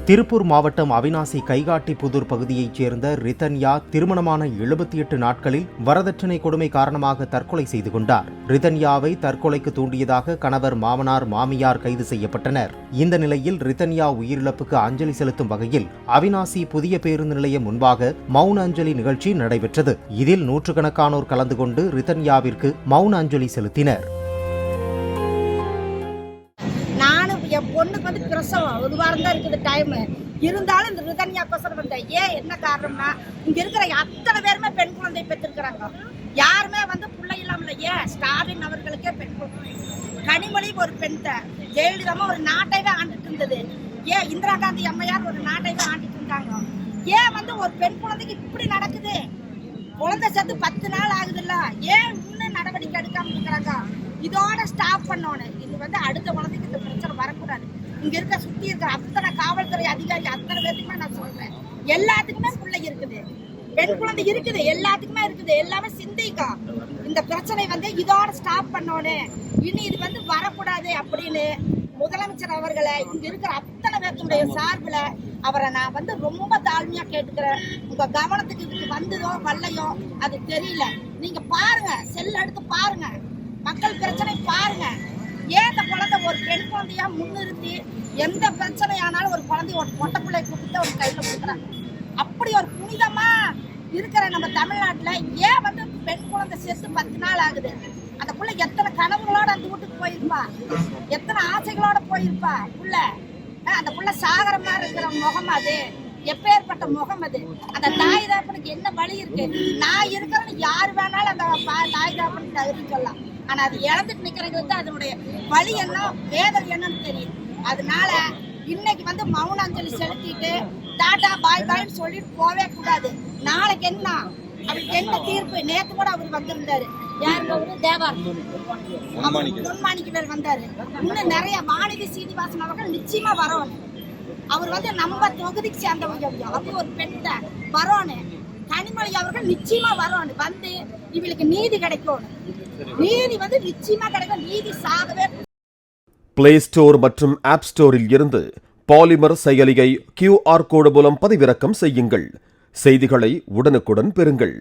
திருப்பூர் மாவட்டம் அவிநாசி கைகாட்டிபுதூர் பகுதியைச் சேர்ந்த ரிதன்யா திருமணமான 78 நாட்களில் வரதட்சணை கொடுமை காரணமாக தற்கொலை செய்து கொண்டார். ரிதன்யாவை தற்கொலைக்கு தூண்டியதாக கணவர், மாமனார், மாமியார் கைது செய்யப்பட்டனர். இந்த நிலையில் ரிதன்யா உயிரிழப்புக்கு அஞ்சலி செலுத்தும் வகையில் அவிநாசி புதிய பேருந்து நிலையம் முன்பாக மௌன அஞ்சலி நிகழ்ச்சி நடைபெற்றது. இதில் நூற்றுக்கணக்கானோர் கலந்து கொண்டு ரிதன்யாவிற்கு மௌன அஞ்சலி செலுத்தினர். என் பொண்ணுக்கு வந்து பிரசவம் ஒரு வாரம் தான் இருக்குது டைமு. இருந்தாலும் இந்த ரிதன்யாக்கோசரம் வந்தேன். என்ன காரணம்னா, இங்க இருக்கிற அத்தனை பேருமே பெண் குழந்தை பெற்றிருக்கிறாங்க. யாருமே வந்து பிள்ளை இல்லாமல் ஸ்டாலின் அவர்களுக்கே பெண் குழந்தை, கனிமொழி ஒரு பெண் தான், ஜெயலலிதா ஒரு நாட்டைவே ஆண்டுட்டு இருந்தது. இந்திரா காந்தி அம்மையார் ஒரு நாட்டைவே ஆண்டுட்டு இருந்தாங்க. வந்து ஒரு பெண் குழந்தைக்கு இப்படி நடக்குது? குழந்தை சேர்த்து 10 நாள் ஆகுதுல்ல, இன்னும் நடவடிக்கை எடுக்காம இருக்கிறாங்க? இதோட ஸ்டாப் பண்ணணும். இது வந்து அடுத்த குழந்தைக்கு இந்த பிரச்சனை வரக்கூடாது. இங்க இருக்க சுத்தி இருக்கிற அத்தனை காவல்துறை அதிகாரி அத்தனை பேருக்குமே நான் சொல்றேன், எல்லாத்துக்குமே பிள்ளை இருக்குது, பெண் குழந்தை இருக்குது, எல்லாத்துக்குமே இருக்குது. எல்லாமே சிந்திக்கா. இந்த பிரச்சனை வந்து இதோட ஸ்டாப் பண்ணணும். இனி இது வந்து வரக்கூடாது அப்படின்னு முதலமைச்சர் அவர்களை இங்க இருக்கிற அத்தனை பேருடைய சார்பில் அவரை நான் வந்து ரொம்ப தாழ்மையா கேட்டுக்கிறேன். உங்க கவனத்துக்கு இதுக்கு வந்ததோ வரலையோ அது தெரியல. நீங்க பாருங்க, செல் எடுத்து பாருங்க, மக்கள் பிரச்சனை பாருங்க. இந்த குழந்தை ஒரு பெண் குழந்தையா முன்னிறுத்தி எந்த பிரச்சனை ஆனாலும் ஒரு குழந்தைய ஒரு பொட்டை பிள்ளை கூப்பிட்டு ஒரு கையில கொடுக்குறாங்க. அப்படி ஒரு புனிதமா இருக்கிற நம்ம தமிழ்நாட்டுல வந்து பெண் குழந்தை சேர்த்து 10 நாள் ஆகுது. அந்த பிள்ளை எத்தனை கனவுகளோட அந்த வீட்டுக்கு போயிருப்பா, எத்தனை ஆசைகளோட போயிருப்பா புள்ள. அந்த புள்ள சாகர மாதிரி இருக்கிற முகம் அது, எப்பேற்பட்ட முகம் அது. அந்த தாய் தாப்பனுக்கு என்ன வழி இருக்கு? நான் இருக்கிறேன்னு யாரு வேணாலும் அந்த தாய் தாப்பனுக்கு தகுதி சொல்லலாம். ஆனா அது இழந்துட்டு நிக்கிறவங்களுக்கு அதனுடைய வழி என்ன, வேதனை என்னன்னு தெரியும். அதனால இன்னைக்கு வந்து மௌன அஞ்சலி செலுத்திட்டு டாடா பாய் பாய்ன்னு சொல்லிட்டு போவே கூடாது. நாளைக்கு என்ன அவருக்கு என்ன தீர்ப்பு? நேத்து கூட அவர் வந்திருந்தாரு. யாருக்கு? அவரு தேவார் பொன்மாணிக்கு பேர் வந்தாரு. இன்னும் நிறைய வானதி சீனிவாசன் அவர்கள் நிச்சயமா வரணும். அவர் வந்து நம்ம தொகுதிக்கு சேர்ந்தவங்க, அது ஒரு பெண் தான் வரணும். கனிமொழி அவர்கள் நிச்சயமா வரணும். வந்து இவளுக்கு நீதி கிடைக்கும். நீதி வந்து நிச்சயமா கிடைக்கும். நீதி சாகவே. பிளே ஸ்டோர் மற்றும் ஆப் ஸ்டோரில் இருந்து பாலிமர் செயலியை QR கோடு மூலம் பதிவிறக்கம் செய்யுங்கள். செய்திகளை உடனுக்குடன் பெறுங்கள்.